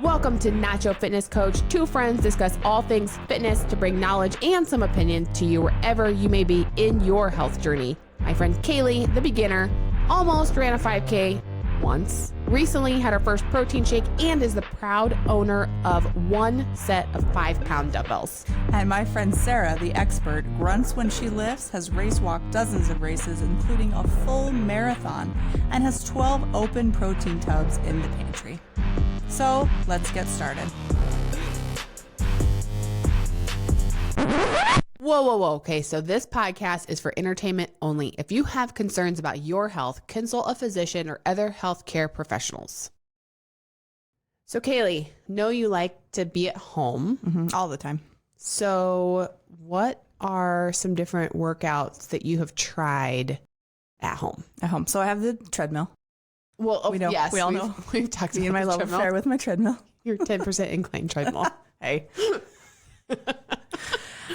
Welcome to Nacho Fitness Coach. Two friends discuss all things fitness to bring knowledge and some opinion to you wherever you may be in your health journey. My friend Caleigh, the beginner, almost ran a 5K once, recently had her first protein shake, and is the proud owner of one set of 5-pound dumbbells. And my friend Sara, the expert, grunts when she lifts, has race walked dozens of races, including a full marathon, and has 12 open protein tubs in the pantry. So let's get started. Whoa. Okay, so this podcast is for entertainment only. If you have concerns about your health, consult a physician or other healthcare professionals. So Caleigh, know you like to be at home. All the time. So what are some different workouts that you have tried at home? At home. So I have the treadmill. Well, We know. yes, We all know. We've talked Me about and my the love treadmill. affair with my treadmill. Your 10% incline treadmill. Hey.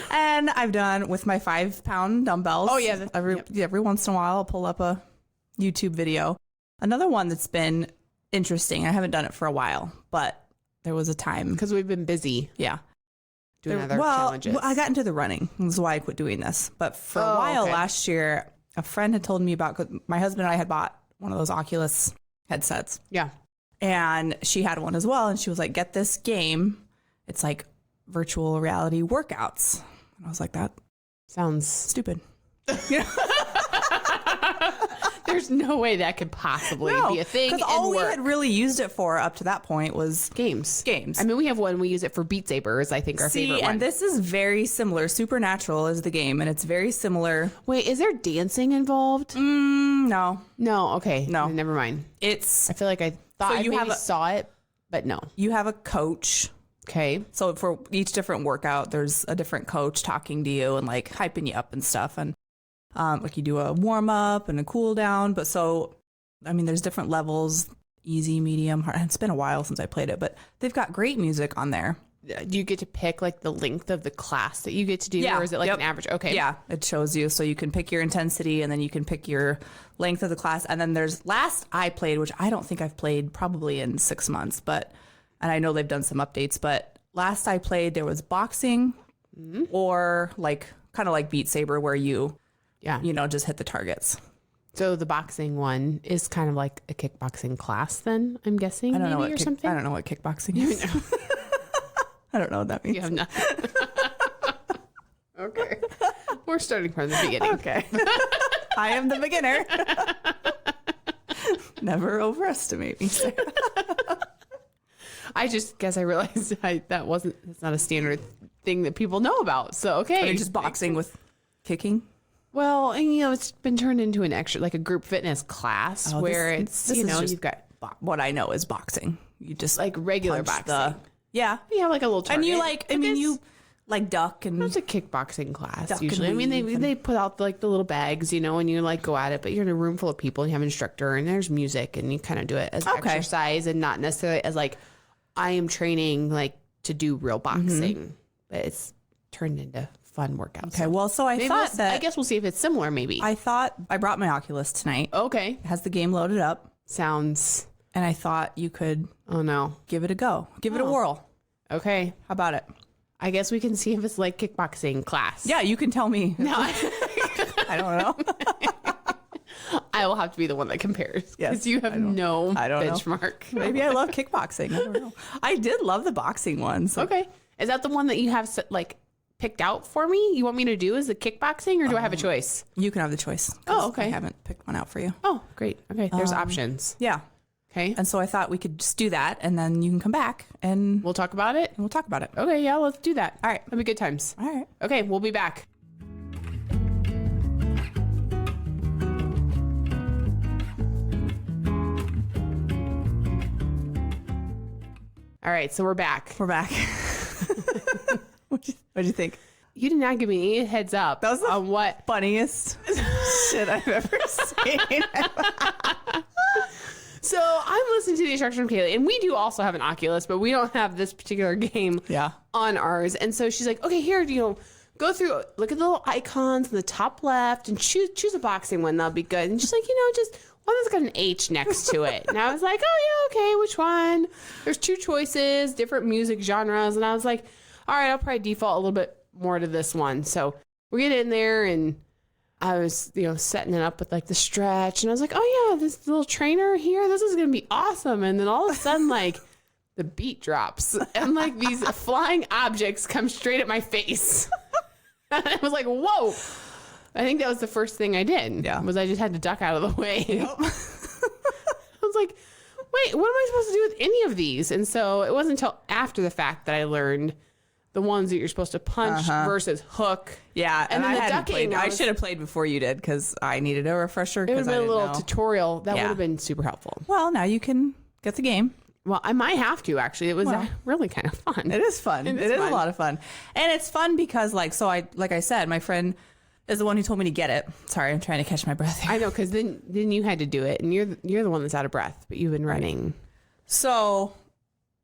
And I've done with my 5-pound dumbbells. Oh, yeah. Every once in a while, I'll pull up a YouTube video. Another one that's been interesting. I haven't done it for a while, but there was a time. Because we've been busy Yeah. doing other challenges. I got into the running. That's why I quit doing this. But for a while last year, a friend had told me about, 'cause my husband and I had bought one of those Oculus headsets. Yeah. And she had one as well. And she was like, get this game. It's like virtual reality workouts. And I was like, that Sounds stupid. There's no way that could possibly be a thing. Because all and we work. had really used it for up to that point was Games. games. I mean, we have one. We use it for Beat Saber is, I think, our favorite one. And this is very similar. Supernatural is the game, and it's very similar. Wait, is there dancing involved? No, No. Okay. No. Never mind. it's I feel like I thought So I you maybe have a- saw it, but no. you have a coach. Okay. So for each different workout, there's a different coach talking to you and like hyping you up and stuff. And like you do a warm up and a cool down. But so, I mean, there's different levels, easy, medium, hard. It's been a while since I played it, but they've got great music on there. Do you get to pick like the length of the class that you get to do? Yeah. Or is it like Yep. an average? Okay. Yeah, it shows you. So you can pick your intensity and then you can pick your length of the class. And then there's last I played, which I don't think I've played probably in 6 months, and I know they've done some updates, but last I played, there was boxing or like kind of like Beat Saber where you just hit the targets. So the boxing one is kind of like a kickboxing class then, I'm guessing. I don't know what something. I don't know what kickboxing is. I don't know what that means. You have nothing. Okay. We're starting from the beginning. Okay. I am the beginner. Never overestimate me, Sarah. I just guess I realized it's not a standard thing that people know about. So, okay. Are you just boxing with kicking? Well, and, it's been turned into an extra, like a group fitness class where this is just you've got what I know is boxing. You just like regular punch boxing. Yeah. You have like a little target. And you like duck and It's a kickboxing class Duck and usually. I mean, weave they put out like the little bags, and you like go at it, but you're in a room full of people and you have an instructor and there's music and you kind of do it as exercise and not necessarily as like, I am training like to do real boxing, but it's turned into fun workouts. Okay, well, so I guess we'll see if it's similar maybe. I brought my Oculus tonight. Okay. It has the game loaded up. Sounds, And I thought you could oh no. give it a go. Give it a whirl. Okay. How about it? I guess we can see if it's like kickboxing class. Yeah, you can tell me. No, I don't know. I will have to be the one that compares. Yes, Because you have no I don't know. benchmark. Maybe I love kickboxing. I don't know. I did love the boxing ones. Okay. Is that the one that you have like picked out for me? You want me to do is the kickboxing or do I have a choice? You can have the choice. 'Cause Oh, okay. I haven't picked one out for you. Oh, great. Okay. There's options. Yeah. Okay. And so I thought we could just do that and then you can come back and We'll talk about it. we'll talk about it. Okay. Yeah, let's do that. All right. That'll be good times. All right. Okay. We'll be back. All right. So we're back. We're back. What'd you think? You did not give me any heads up That was the on what. funniest shit I've ever seen. So I'm listening to the instructions from Caleigh, and we do also have an Oculus, but we don't have this particular game on ours. And so she's like, okay, here, go through, look at the little icons in the top left and choose a boxing one. That'll be good. And she's like, just one that's got an H next to it. And I was like, oh yeah, okay, which one? There's 2 choices, different music genres. And I was like, all right, I'll probably default a little bit more to this one. So we get in there and I was, setting it up with like the stretch. And I was like, oh yeah, this little trainer here, this is going to be awesome. And then all of a sudden, like the beat drops and like these flying objects come straight at my face. And I was like, whoa. I think that was the first thing I did. Yeah. Was I just had to duck out of the way. Yep. I was like, wait, what am I supposed to do with any of these? And so it wasn't until after the fact that I learned the ones that you're supposed to punch versus hook. Yeah. And then the ducking. I should have played before you did because I needed a refresher. It would have been a little tutorial. That would have been super helpful. Well, now you can get the game. Well, I might have to, actually. It was really kind of fun. It is fun. It is a lot of fun. And it's fun because, like I said, my friend is the one who told me to get it. Sorry, I'm trying to catch my breath here. I know, because then you had to do it, and you're the one that's out of breath, but you've been running. Right. So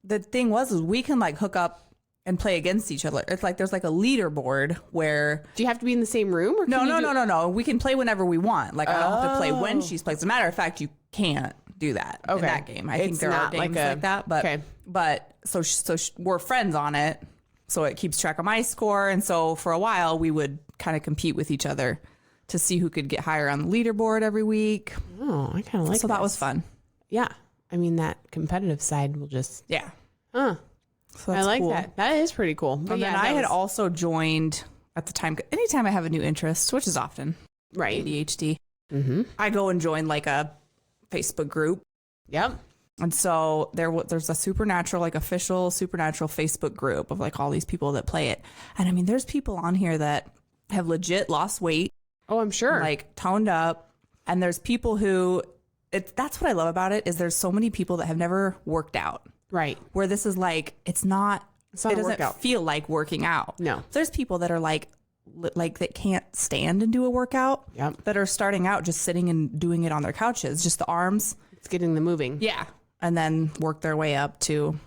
the thing is we can like hook up and play against each other. It's like there's like a leaderboard where... Do you have to be in the same room? Or No. We can play whenever we want. Like I don't have to play when she's playing. As a matter of fact, you can't do that in that game. I think there are games like that, but so we're friends on it. So it keeps track of my score. And so for a while we would kind of compete with each other to see who could get higher on the leaderboard every week. Oh, I kind of like So that was fun. Yeah. I mean, that competitive side will just... Yeah. So I like cool. That. That is pretty cool. But then I had also joined at the time, anytime I have a new interest, which is often, right? ADHD, I go and join like a Facebook group. Yep. And so there's a Supernatural, like official Supernatural Facebook group of like all these people that play it. And I mean, there's people on here that have legit lost weight. Oh, I'm sure. Like toned up. And there's people who, that's what I love about it, is there's so many people that have never worked out. Right. Where this is like, it doesn't feel like working out. No. There's people that are like that can't stand and do a workout. Yep. That are starting out just sitting and doing it on their couches, just the arms. It's getting them moving. Yeah. And then work their way up to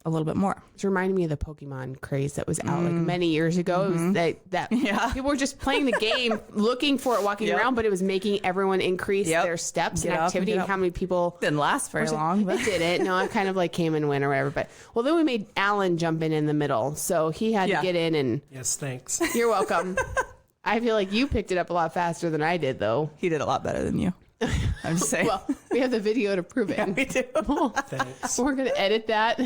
a little bit more. It's reminding me of the Pokemon craze that was out like many years ago. It was that people were just playing the game, looking for it, walking around, but it was making everyone increase their steps and activity and how many people... Didn't last very long. But. It didn't. No, it kind of like came and went or whatever. But well, then we made Alan jump in the middle. So he had to get in and... Yes, thanks. You're welcome. I feel like you picked it up a lot faster than I did, though. He did a lot better than you. I'm just saying. Well, we have the video to prove it. Yeah, we do. Thanks. We're going to edit that.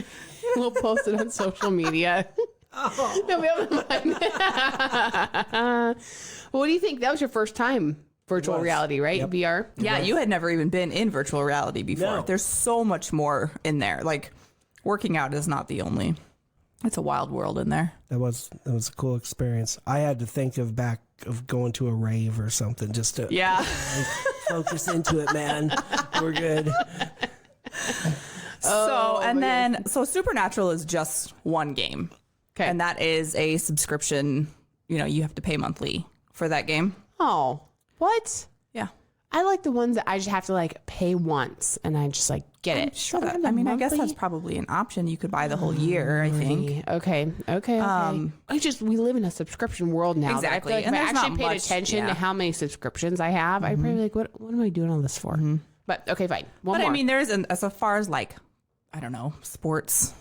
We'll post it on social media. Oh. No, what do you think? That was your first time virtual reality, right? Yep. VR? Yeah, you had never even been in virtual reality before. No. There's so much more in there. Like, working out is not the only. It's a wild world in there. That was a cool experience. I had to think of going to a rave or something just to focus into it, man. We're good. So Supernatural is just one game. Okay. And that is a subscription. You have to pay monthly for that game. Oh, what? Yeah. I like the ones that I just have to like pay once and I just like get it. Sure. I guess that's probably an option. You could buy the whole year, I think. Okay. We live in a subscription world now. Exactly. I feel like if I actually paid attention to how many subscriptions I have, I'd probably be like, what am I doing all this for? But okay, fine. One more. I mean, there's as far as like, I don't know, sports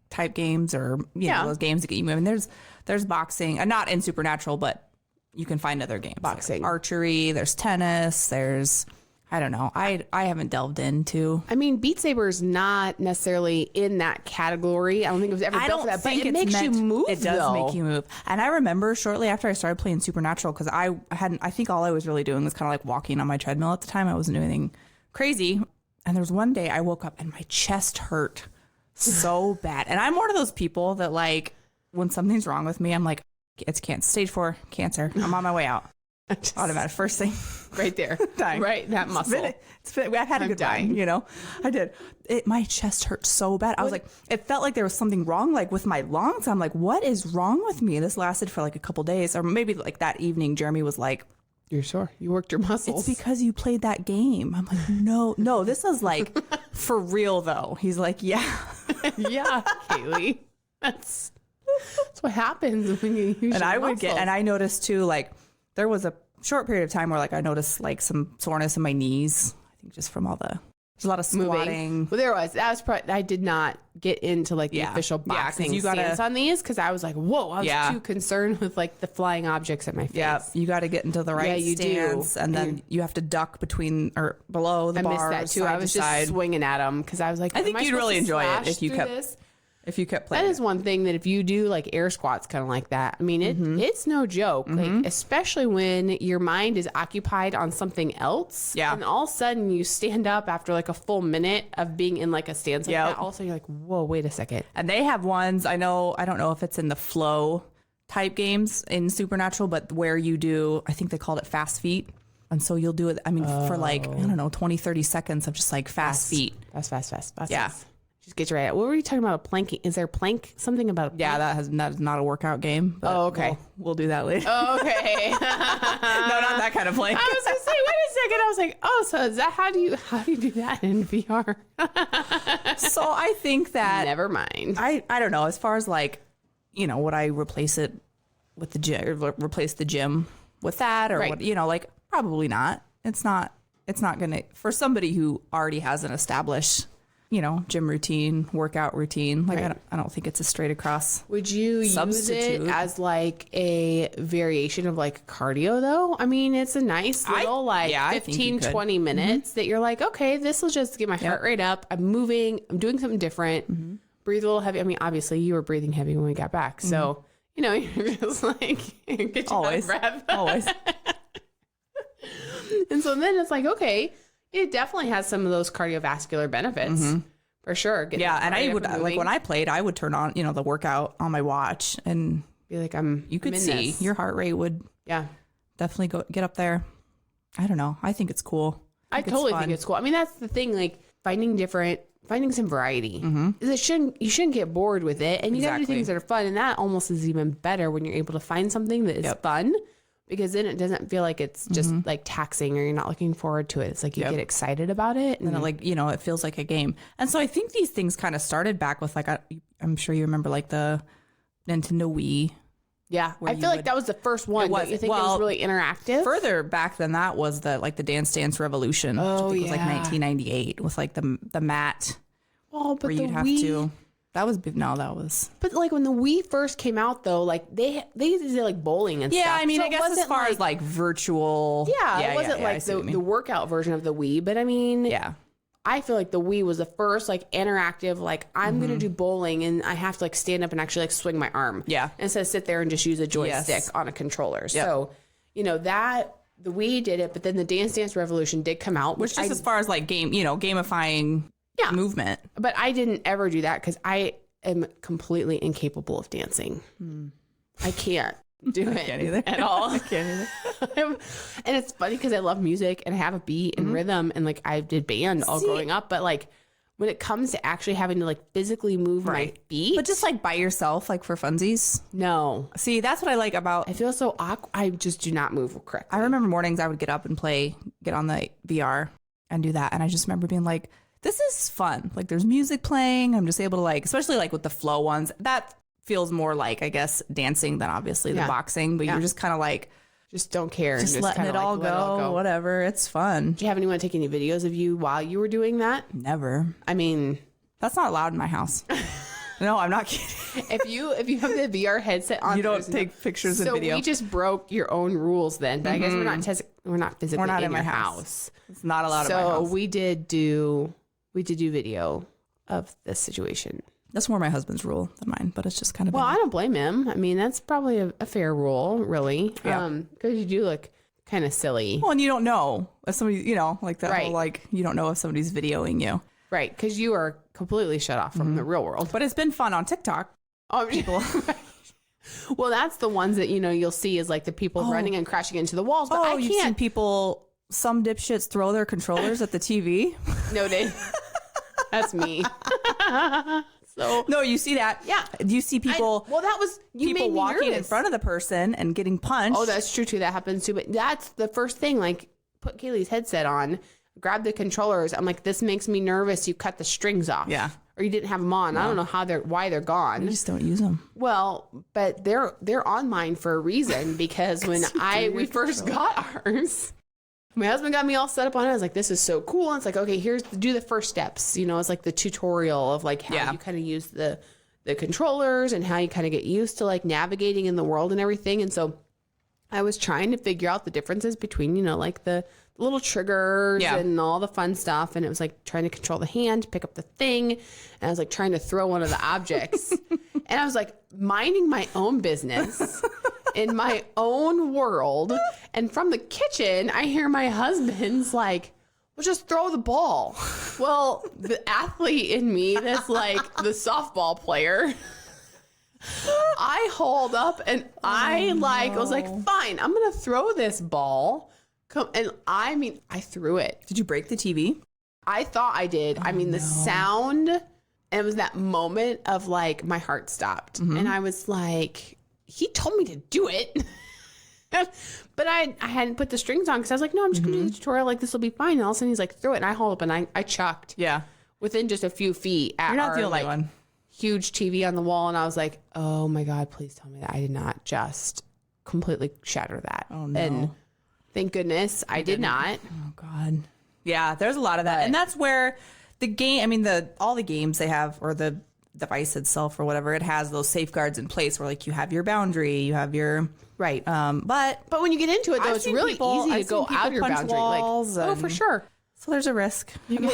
type games or those games that get you moving. There's boxing, and not in Supernatural, but you can find other games. Boxing, like archery. There's tennis. There's, I don't know. I haven't delved into. I mean, Beat Saber is not necessarily in that category. I don't think it was ever built for that. But it makes you move. It does make you move. And I remember shortly after I started playing Supernatural, because I think all I was really doing was kind of like walking on my treadmill at the time. I wasn't doing anything crazy. And there was one day I woke up and my chest hurt so bad. And I'm one of those people that like when something's wrong with me, I'm like, it's stage 4 cancer. I'm on my way out. Automatic first thing. Right there. Dying. Right. That muscle. I had a good time, I did. My chest hurt so bad. I was like, it felt like there was something wrong, like with my lungs. I'm like, what is wrong with me? This lasted for like a couple days, or maybe like that evening, Jeremy was like, you're sure you worked your muscles. It's because you played that game. I'm like, no, this is like for real though. He's like, yeah. Yeah, Caleigh. That's what happens when you use your muscles. And I noticed too, like there was a short period of time where like I noticed like some soreness in my knees. I think just from all there's a lot of squatting. Well, that was probably, I did not get into like the official boxing stance on these because I was like, whoa, I was too concerned with like the flying objects at my face. Yeah, you got to get into the right stance, and then you have to duck between or below the bars. I missed that too. I was just swinging at them because I was like, I think you'd really enjoy it if you kept playing. That is one thing that if you do like air squats kind of like that, I mean, it's no joke, like, especially when your mind is occupied on something else. Yeah. And all of a sudden you stand up after like a full minute of being in like a stance like that. Also, you're like, whoa, wait a second. And they have ones, I don't know if it's in the flow type games in Supernatural, but where you do, I think they called it fast feet. And so you'll do it, I mean, for like, I don't know, 20, 30 seconds of just like fast feet. Fast. Yeah. Just get you right. What were you talking about? Planking? Is there plank? Something about plank? Yeah, that is not a workout game. But okay. We'll do that later. Okay. No, not that kind of plank. I was gonna say, wait a second. I was like, oh, so is that how do you do that in VR? So I think that never mind. I don't know. As far as like, would I replace it with the gym? Replace the gym with that, or what? Like probably not. It's not gonna for somebody who already has an established gym routine, workout routine. Like, I don't think it's a straight across. Would you use it as like a variation of like cardio though? I mean, it's a nice little 15, 20 minutes that you're like, okay, this will just get my heart rate up. I'm moving. I'm doing something different. Breathe a little heavy. I mean, obviously you were breathing heavy when we got back. So, you're just like, get your always breath. Always. And so then it's like, okay, it definitely has some of those cardiovascular benefits for sure. And I would like when I played, I would turn on, the workout on my watch and be like, you could see your heart rate would definitely get up there. I don't know. I think it's cool. I totally think it's cool. I mean, that's the thing, like finding some variety. You shouldn't get bored with it. And you got to do things that are fun. And that almost is even better when you're able to find something that is fun. Because then it doesn't feel like it's just like taxing or you're not looking forward to it. It's like you get excited about it. And it feels like a game. And so I think these things kind of started back with like, I'm sure you remember like the Nintendo Wii. Yeah. I feel like that was the first one. Don't you think it was really interactive? Further back than that was the Dance Dance Revolution. Oh, which I think was like 1998 with like the mat. Oh, but where you'd have to. That was. But like when the Wii first came out, though, like they used to do like bowling and stuff. Yeah, I mean, so I guess as far as like virtual. Yeah, it wasn't like the workout version of the Wii, but I mean, I feel like the Wii was the first like interactive. Like I'm gonna do bowling and I have to like stand up and actually like swing my arm. Yeah, instead of sit there and just use a joystick on a controller. Yep. So that the Wii did it, but then the Dance Dance Revolution did come out, which just as far as like gamifying. Movement. But I didn't ever do that because I am completely incapable of dancing. I can't do it either. At all. I can't either. And it's funny because I love music and I have a beat and rhythm and like I did band all growing up. But like when it comes to actually having to like physically move my feet. But just like by yourself, like for funsies. No. See, that's what I like about. I feel so awkward. I just do not move correctly. I remember mornings I would get up and get on the VR and do that. And I just remember being like, this is fun. Like there's music playing. I'm just able to like, especially like with the flow ones, that feels more like, I guess, dancing than obviously the boxing, but you're just kind of like, just don't care. Just letting it all go, whatever. It's fun. Did you have anyone take any videos of you while you were doing that? Never. I mean, that's not allowed in my house. No, I'm not kidding. If you have the VR headset on, you don't take pictures and video. So we just broke your own rules then. But I guess we're not physically in my your house. It's not allowed in my house. So we did do video of this situation. That's more my husband's rule than mine, but it's just kind of. Well, I don't blame him. I mean, that's probably a fair rule, really. Yeah. Because you do look kind of silly. Well, and you don't know if somebody, like that whole, like, you don't know if somebody's videoing you. Right. Because you are completely shut off from the real world. But it's been fun on TikTok. Oh, people. Well, that's the ones that, you'll see is like the people running and crashing into the walls. But I can't. You've seen people, some dipshits throw their controllers at the TV. No, that's me. So no, you see that? Yeah. Do you see people? People walking in front of the person and getting punched. Oh, that's true too. That happens too. But that's the first thing. Like, put Caleigh's headset on, grab the controllers. I'm like, this makes me nervous. You cut the strings off. Yeah. Or you didn't have them on. No. I don't know why they're gone. You just don't use them. Well, but they're on mine for a reason because when we first got ours, My husband got me all set up on it. I was like, this is so cool. And it's like, okay, do the first steps. You know, it's like the tutorial of like how you kind of use the controllers and how you kind of get used to like navigating in the world and everything. And so I was trying to figure out the differences between, you know, like the little triggers and all the fun stuff. And it was like trying to control the hand, pick up the thing. And I was like trying to throw one of the objects. And I was like minding my own business in my own world. And from the kitchen, I hear my husband's like, well, just throw the ball. Well, the athlete in me that's like the softball player, I hauled up and I was like, fine, I'm going to throw this ball. And I mean, I threw it. Did you break the TV? I thought I did. I mean, the sound, and it was that moment of like, my heart stopped. And I was like, he told me to do it. But I hadn't put the strings on because I was like, no, I'm just going to do the tutorial. Like, this will be fine. And all of a sudden he's like, throw it. And I hauled up and I chucked. Yeah. Within just a few feet at You're not our, the only like, one. Huge TV on the wall. And I was like, oh my God, please tell me that I did not just completely shatter that. Oh no. And thank goodness I did not. Oh God. Yeah, there's a lot of that. And that's where the game, I mean, all the games they have, or the device itself or whatever, it has those safeguards in place where like you have your boundary, you have your right. But when you get into it, though, it's really easy to go out your boundary. Like, oh, for sure. So there's a risk. You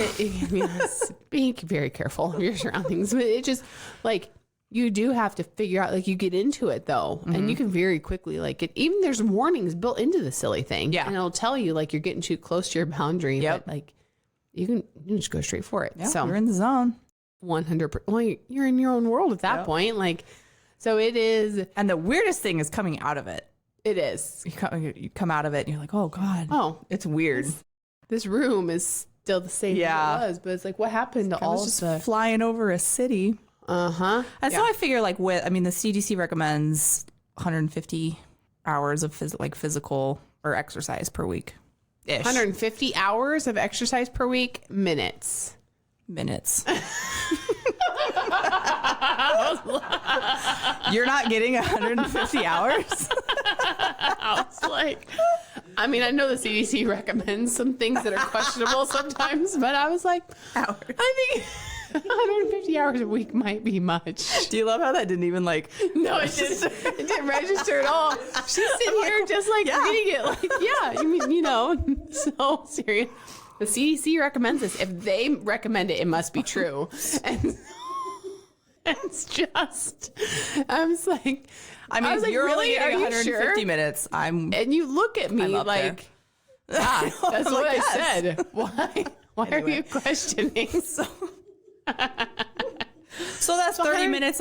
be very careful of your surroundings. But it just like, you do have to figure out, like, you get into it though, and you can very quickly like it. Even there's warnings built into the silly thing, and it'll tell you like you're getting too close to your boundary. But like you can just go straight for it. Yeah, so you're in the zone. 100%. Well, you're in your own world at that point. Like, so it is. And the weirdest thing is coming out of it. It is. You come out of it and you're like, oh God. Oh, it's weird. This room is still the same as it was, but it's like, what happened to all just the flying over a city? Uh-huh. And so I figure like the CDC recommends 150 hours of physical or exercise per week. 150 hours of exercise per week, minutes. You're not getting 150 hours? I was like, I mean, I know the CDC recommends some things that are questionable sometimes, but I was like, I think 150 hours a week might be much. Do you love how that didn't even like... No, it didn't register at all. She's sitting here just like reading it like, yeah, you mean, you know, so serious. The CDC recommends this. If they recommend it, it must be true. And it's just, I was like, I was like, you're really getting 150 sure? minutes. And you look at me like, yeah, that's what I said. Why are you questioning? So that's 30 minutes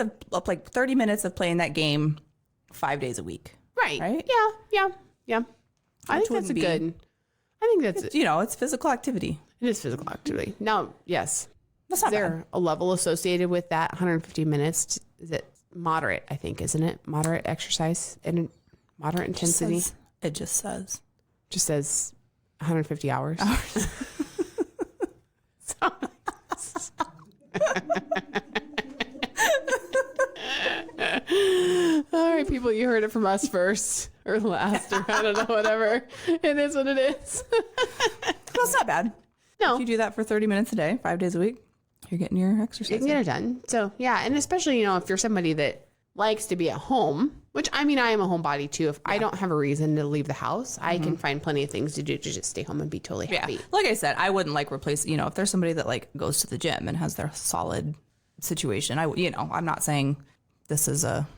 of playing that game 5 days a week. Right. Yeah. I think that's it's physical activity. It is physical activity. Now, yes. That's not Is there a level associated with that 150 minutes? Is it moderate, I think, isn't it? Moderate exercise and moderate intensity. It just says 150 hours. All right, people, you heard it from us first or last, or I don't know, whatever. It is what it is. Well, it's not bad. No. If you do that for 30 minutes a day, 5 days a week, you're getting your exercise. You can get it done. So, yeah. And especially, if you're somebody that likes to be at home, which I mean, I am a homebody too. If I don't have a reason to leave the house, I can find plenty of things to do to just stay home and be totally happy. Like I said, I wouldn't replace, if there's somebody that goes to the gym and has their solid situation, I'm not saying this is a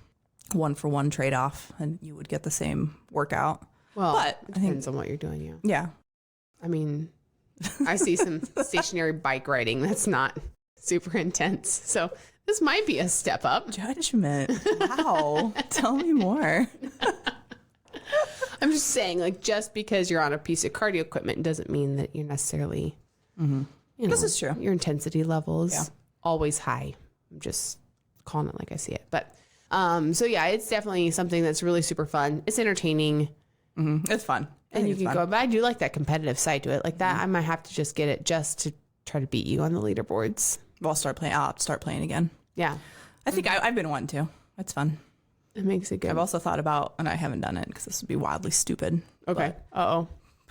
1-for-1 trade-off and you would get the same workout. Well, but it depends on what you're doing. Yeah. I mean, I see some stationary bike riding that's not super intense. So this might be a step up. Judgment. Wow. Tell me more. I'm just saying, just because you're on a piece of cardio equipment doesn't mean that you're necessarily, this is true. Your intensity level is always high. I'm just calling it like I see it. But, so yeah, it's definitely something that's really super fun. It's entertaining. It's fun. And you can go, but I do like that competitive side to it. Like that, I might have to just get it just to try to beat you on the leaderboards. Well, I'll start playing again. Yeah. I think I've been wanting to. It's fun. It makes it good. I've also thought about, and I haven't done it because this would be wildly stupid. Okay.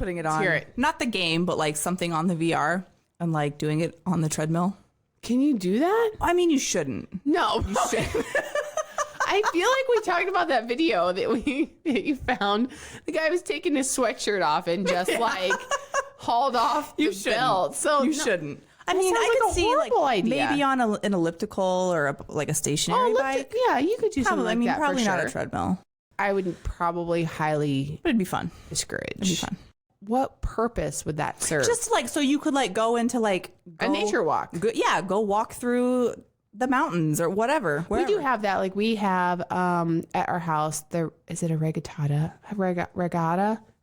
Putting it on. hear it. Not the game, but like something on the VR and like doing it on the treadmill. Can you do that? I mean, you shouldn't. No. You shouldn't. I feel like we talked about that video that you found. The guy was taking his sweatshirt off and just like hauled off the belt. So you shouldn't. I mean, sounds I like could a see like horrible idea. maybe on an elliptical or like a stationary bike. Yeah, you could do something Probably, like that probably for not sure. a treadmill, I would probably highly but it'd be fun. discourage. It'd be fun. What purpose would that serve? Just like so you could like go into like a nature walk. Go walk through the mountains or whatever. We do have that. Like we have at our house. Is it a regatta?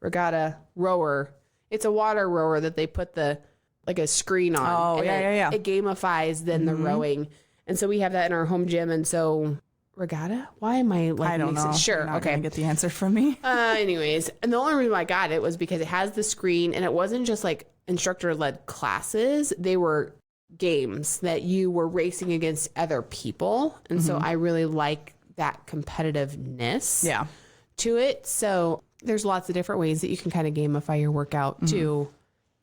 Regatta rower. It's a water rower that they put like a screen on. Oh, and yeah. It gamifies then the rowing, and so we have that in our home gym. And so regatta. Why am I like? I don't know. Sure. You're not Okay. gonna get the answer from me. Anyways, and the only reason I got it was because it has the screen, and it wasn't just like instructor-led classes. They were games that you were racing against other people, and so I really like that competitiveness to it. So there's lots of different ways that you can kind of gamify your workout too.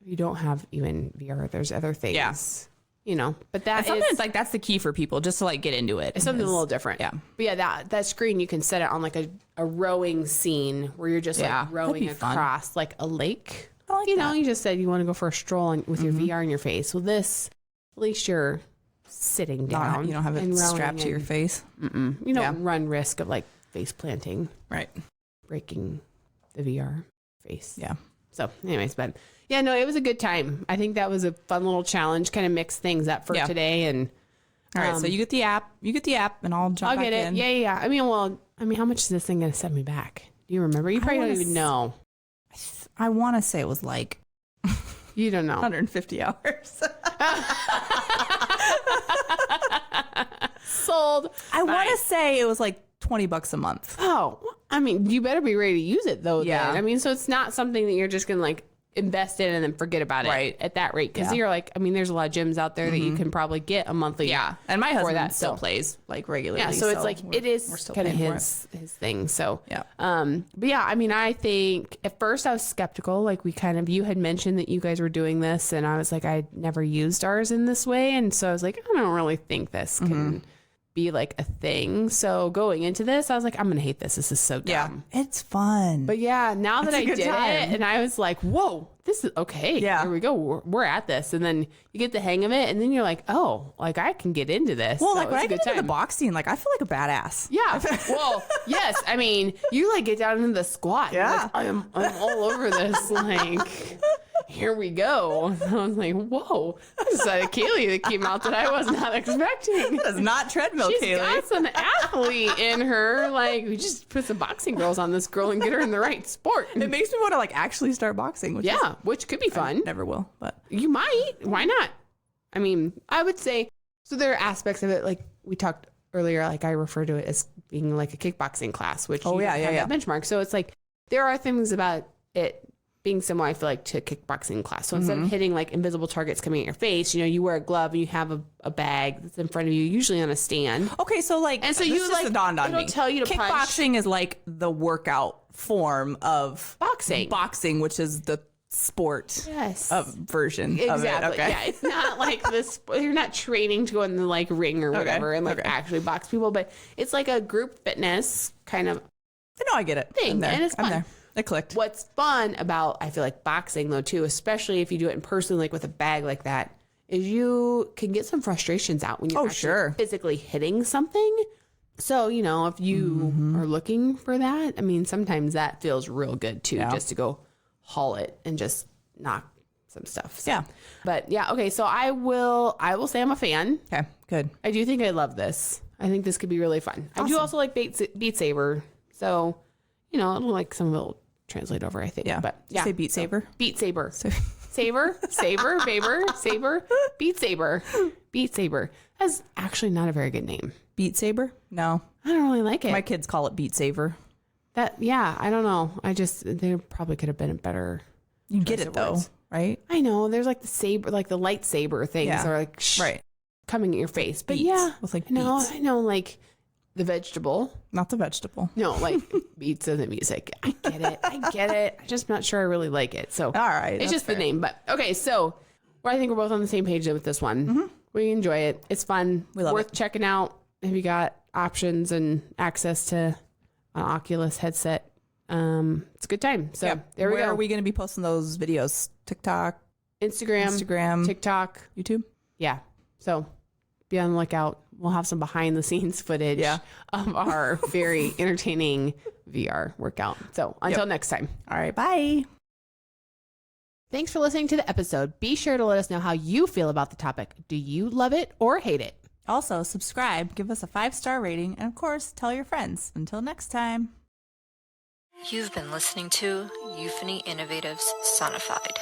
If you don't have even VR, there's other things. You know, but that Sometimes like that's the key for people, just to like get into it. it's something a little different. Yeah. But yeah, that screen, you can set it on like a rowing scene where you're just like rowing be fun. across like a lake. I like You know, that. you just said you want to go for a stroll with your VR in your face. Well, this, at least you're sitting down. You don't have it and rowing strapped to your and face. You don't run risk of like face planting, Right. breaking the VR face. Yeah. So anyways, but yeah, no, it was a good time. I think that was a fun little challenge, kind of mix things up for today. And All right. So you get the app. And I'll jump I'll back get it. in. Yeah. I mean, how much is this thing going to set me back? Do you remember? You probably don't even know. I want to say it was like You don't know. 150 hours. Sold. I want to say it was like $20 a month. Oh, I mean, you better be ready to use it though. Yeah. Then. I mean, so it's not something that you're just going to like invest in and then forget about it Right. at that rate. Because Yeah. you're like, I mean, there's a lot of gyms out there that you can probably get a monthly. Yeah. And my for husband that, still so. plays like regularly. Yeah, so it's like we're it is still kind of paying for his thing. So Yeah. but yeah, I mean, I think at first I was skeptical. Like you had mentioned that you guys were doing this, and I was like, I'd never used ours in this way, and so I was like, I don't really think this can be like a thing. So going into this, I was like, I'm gonna hate this. This is so dumb. Yeah. It's fun. But yeah, now that It's a I good did time. it, and I was like, whoa, this is okay. Yeah. Here we go. We're at this. And then you get the hang of it, and then you're like, oh, like I can get into this. well, So like when it's I a good get into the time. boxing, like I feel like a badass. Yeah. Well, yes. I mean, you like get down into the squat. and Yeah. like, I'm all over this. Like, here we go. I was like, whoa, this is a Caleigh that came out that I was not expecting. That is not treadmill, She's Caleigh. got some athlete in her. Like, we just put some boxing girls on this girl and get her in the right sport. It makes me want to like actually start boxing. Which is, Which could be fun. never will, but You might. Why not? I mean, I would say, so there are aspects of it, like we talked earlier, like I refer to it as being like a kickboxing class, which you yeah, don't have that benchmark. So it's like, there are things about it being similar, I feel like, to a kickboxing class. So instead of hitting like invisible targets coming at your face, you wear a glove and you have a bag that's in front of you, usually on a stand. okay, so like, And so this you just like, dawned on it'll me. tell you to punch. Kickboxing is like the workout form of Boxing. which is the sport Yes. version Exactly. of it. Okay. Yeah, it's not like this. You're not training to go in the like ring or whatever and like Okay. actually box people, but it's like a group fitness kind of No, I get it. thing, I'm there. and it's I'm fun. there. It clicked. What's fun about, I feel like, boxing though too, especially if you do it in person, like with a bag like that, is you can get some frustrations out when you're actually sure. physically hitting something. So, if you are looking for that, I mean, sometimes that feels real good too, just to go haul it and just knock some stuff. So, Yeah. But yeah, okay. So I will say I'm a fan. Okay, good. I do think I love this. I think this could be really fun. I do also like Beat Saber. So, it'll like some of it will translate over, I think. Yeah. But Did you say Beat Saber? Beat Saber. Saber, Baber, Saber, Beat Saber. Beat Saber. That's actually not a very good name. Beat Saber? No. I don't really like it. My kids call it Beat Saber. I don't know. They probably could have been a better. You get choice it of though, words. right? I know. There's like the saber, like the lightsaber things Yeah. are like Right. coming at your face. But Beats. yeah, With like I know, beats. I know, like the vegetable. Not the vegetable. No, like beats and the music. I get it. I'm just not sure I really like it. So all right. It's just fair. The name. But okay, so I think we're both on the same page with this one. Mm-hmm. We enjoy it. It's fun. We love Worth it. checking out. Have you got options and access to an Oculus headset? It's a good time. So there we go. Where are we going to be posting those videos? TikTok, Instagram, TikTok, YouTube. Yeah. So be on the lookout. We'll have some behind the scenes footage of our very entertaining VR workout. So until next time. All right. Bye. Thanks for listening to the episode. Be sure to let us know how you feel about the topic. Do you love it or hate it? Also, subscribe, give us a 5-star rating, and of course, tell your friends. Until next time. You've been listening to Euphony Innovatives Sonified.